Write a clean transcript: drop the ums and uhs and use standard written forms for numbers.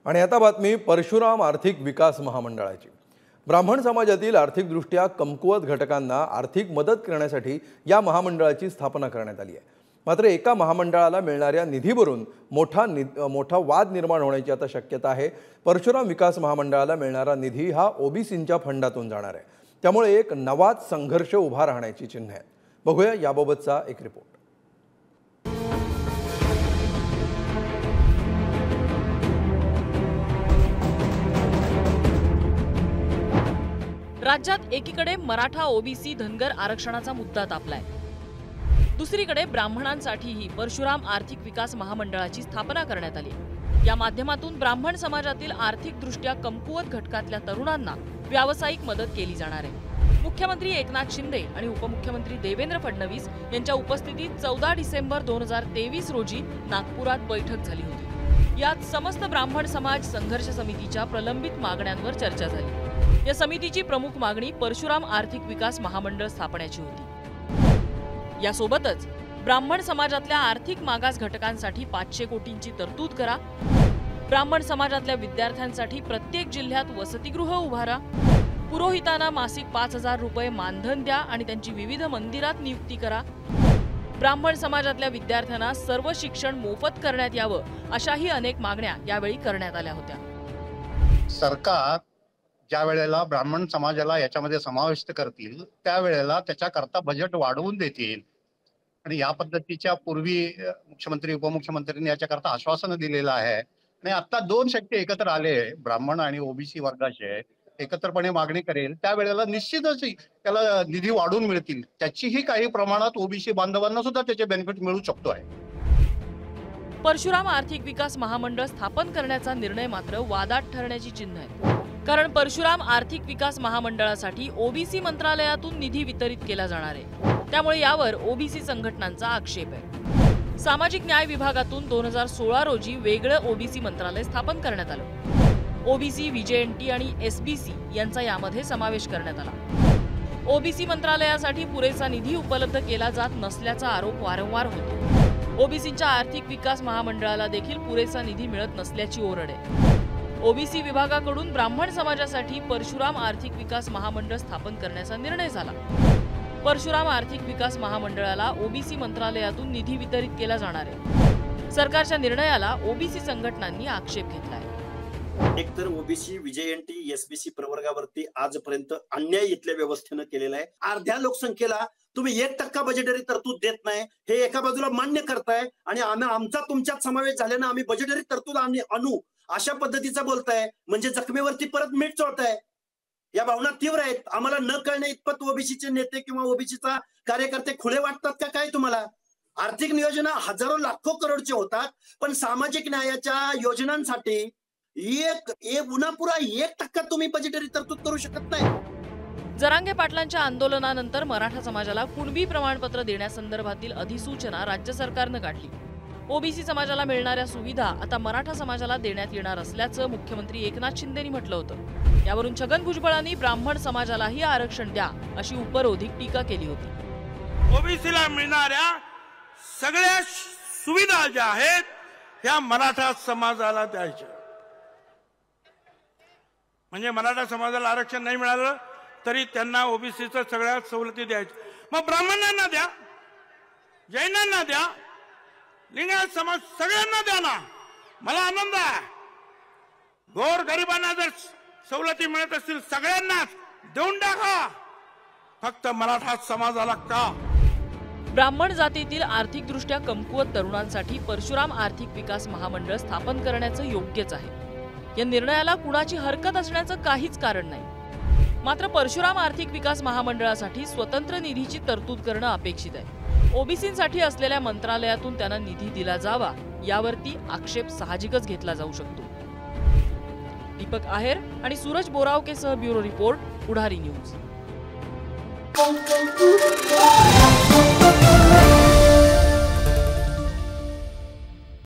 आणि आता बातमी परशुराम आर्थिक विकास महामंडळाची। ब्राह्मण समाजातील आर्थिकदृष्ट्या कमकुवत घटकांना आर्थिक मदत करण्यासाठी या महामंडळाची स्थापना करण्यात आली आहे। मात्र एका महामंडळाला मिळणाऱ्या निधीवरून मोठा वाद निर्माण होण्याची आता शक्यता आहे। परशुराम विकास महामंडळाला मिळणारा निधी हा ओबीसींच्या फंडातून जाणार आहे, त्यामुळे एक नवाच संघर्ष उभा राहण्याची चिन्ह आहेत। बघूया याबाबतचा एक रिपोर्ट। राज्यात एकीकडे मराठा ओबीसी धनगर आरक्षणाचा मुद्दा तापलाय, दुसरीकडे ब्राह्मणांसाठीही परशुराम आर्थिक विकास महामंडळाची स्थापना करण्यात आली। या माध्यमातून ब्राह्मण समाजातील आर्थिकदृष्ट्या कमकुवत घटकातल्या तरुणांना व्यावसायिक मदत केली जाणार आहे। मुख्यमंत्री एकनाथ शिंदे आणि उपमुख्यमंत्री देवेंद्र फडणवीस यांच्या उपस्थितीत 14 डिसेंबर 2023 रोजी नागपुरात बैठक झाली होती। यात समस्त ब्राह्मण समाज संघर्ष समितीच्या प्रलंबित मागण्यांवर चर्चा झाली। या समितीची प्रमुख मागणी परशुराम आर्थिक विकास महामंडळ स्थापण्याची होती। यासोबतच ब्राह्मण समाजातल्या आर्थिक मागास घटकांसाठी 500 कोटींची तरतूद करा, ब्राह्मण समाजातल्या विद्यार्थ्यांसाठी प्रत्येक जिल्ह्यात वसतिगृह उभारा, पुरोहितांना मासिक 5000 रुपये मानधन द्या आणि त्यांची विविध मंदिरात नियुक्ती करा, ब्राह्मण समाजातल्या विद्यार्थ्यांना सर्व शिक्षण मोफत करण्यात यावं, अशाही अनेक मागण्या यावेळी करण्यात आल्या होत्या। सरकार ज्या वेळेला ब्राह्मण समाजाला याच्यामध्ये समाविष्ट करतील त्यावेळेला त्याच्याकरता बजेट वाढवून देतील आणि या पद्धतीच्या पूर्वी मुख्यमंत्री उपमुख्यमंत्र्यांनी याच्याकरता आश्वासन दिलेलं आहे। आणि आता दोन शक्ती एकत्र आले, ब्राह्मण आणि ओबीसी वर्गाचे एकत्रपणे मागणी करेल त्यावेळेला निश्चितच त्याला निधी वाढवून मिळतील, त्याचीही काही प्रमाणात ओबीसी बांधवांना सुद्धा त्याचे बेनिफिट मिळू शकतो आहे। परशुराम आर्थिक विकास महामंडळ स्थापन करण्याचा निर्णय मात्र वादात ठरण्याची चिन्ह आहे, कारण परशुराम आर्थिक विकास महामंडळासाठी ओबीसी मंत्रालयातून निधी वितरित केला जाणार आहे, त्यामुळे यावर ओबीसी संघटनांचा आक्षेप आहे। सामाजिक न्याय विभागातून 2016 रोजी वेगळं ओबीसी मंत्रालय स्थापन करण्यात आलं। ओबीसी, व्हीजेएनटी आणि एसबीसी यांचा यामध्ये समावेश करण्यात आला। ओबीसी मंत्रालयासाठी पुरेसा निधी उपलब्ध केला जात नसल्याचा आरोप वारंवार होतो। ओबीसीच्या आर्थिक विकास महामंडळाला देखील पुरेसा निधी मिळत नसल्याची ओरड आहे। ओबीसी विभागाकडून ब्राह्मण समाजासाठी परशुराम आर्थिक विकास महामंडळ स्थापन करण्याचा निर्णय झाला। परशुराम आर्थिक विकास महामंडळाला ओबीसी मंत्रालयातून निधी वितरित केला जाणार आहे। सरकारच्या निर्णयाला ओबीसी संघटनांनी आक्षेप घेतलाय। एकतर ओबीसी, व्हीजेएनटी, एसबीसी प्रवर्गावरती आजपर्यंत अन्याय इथल्या व्यवस्थेनं केलेला आहे। अर्ध्या लोकसंख्येला तुम्ही 1% बजेटरी तरतूद देत नाही, हे एका बाजूला मान्य करताय आणि आमचा तुमच्यात समावेश झाल्यानं आम्ही बजेटरी तरतूद आणू अशा पद्धतीचा बोलताय, म्हणजे जखमेवरती परत मीठ चोळताय। या भावना तीव्र आहेत। आम्हाला न कळणे इतपत ओबीसीचे नेते किंवा ओबीसीचा कार्यकर्ते खुले वाटतात का काय तुम्हाला? आर्थिक नियोजन हजारो लाखो करोडचे होतात, पण सामाजिक न्यायाच्या योजनांसाठी पुन्हा 1% तुम्ही बजेटरी तरतूद करू शकत नाही। जरांगे पाटलांच्या आंदोलनानंतर मराठा समाजाला कुणबी प्रमाणपत्र देण्यासंदर्भातील अधिसूचना राज्य सरकारनं काढली। ओबीसी समाजाला मिळणाऱ्या सुविधा आता मराठा समाजाला देण्यात येणार असल्याचं मुख्यमंत्री एकनाथ शिंदेंनी म्हटलं होतं। यावरून छगन भुजबळांनी ब्राह्मण समाजालाही आरक्षण द्या अशी उपरोधिक टीका केली होती। ओबीसीला मिळणाऱ्या सगळ्या सुविधा ज्या आहेत ह्या मराठा समाजाला द्यायच्या, म्हणजे मराठा समाजाला आरक्षण नाही मिळालं तरी त्यांना ओबीसीच्या सगळ्या सवलती द्यायच्या। मग ब्राह्मणांना द्या, जैनांना द्या, लिंगायत समाज सगळ्यांना द्या ना, मला आनंद आहे। गोर गरिबांना जर सवलती मिळत असतील सगळ्यांनाच देऊन टाका, फक्त मराठा समाजाला का? ब्राह्मण जातीतील आर्थिकदृष्ट्या कमकुवत तरुणांसाठी परशुराम आर्थिक विकास महामंडळ स्थापन करण्याचं योग्यच आहे। या निर्णयाला कुणाची हरकत असण्याचं काहीच कारण नाही। मात्र परशुराम आर्थिक विकास महामंडळासाठी स्वतंत्र निधीची तरतूद करणं अपेक्षित आहे। ओबीसींसाठी असलेल्या मंत्रालयातून त्यांना निधी दिला जावा, यावरती आक्षेप साहजिकच घेतला जाऊ शकतो। दीपक आहेर आणि सूरज बोरावकेसह ब्युरो रिपोर्ट, पुढारी न्यूज।